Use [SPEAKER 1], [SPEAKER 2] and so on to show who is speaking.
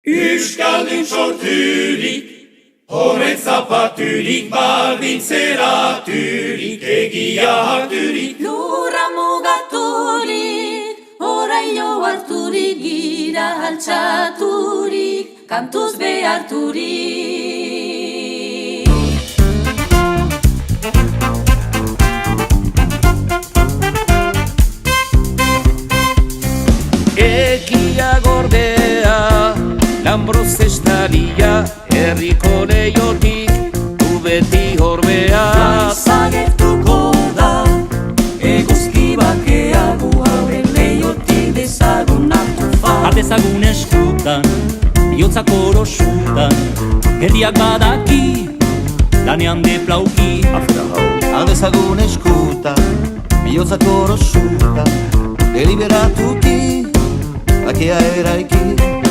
[SPEAKER 1] Euskaldun sorturik, horren zapaturik, baldin zeraturik, egia harturik.
[SPEAKER 2] Lurra mugaturik, oraino harturik, gira altxaturik, kantuz beharturik.
[SPEAKER 3] Egia gordea, Lambroz estalia, herriko leiotik, du beti horbea.
[SPEAKER 2] Zagertuko da, eguzki bakea, gu hauren leiotik dezagun hartu fa.
[SPEAKER 4] Adezagun eskutan, bihotzak orosutan, herriak badaki, lanean deplauki.
[SPEAKER 5] Adezagun eskutan, bihotzak orosutan, deliberatuki, bakea eraiki.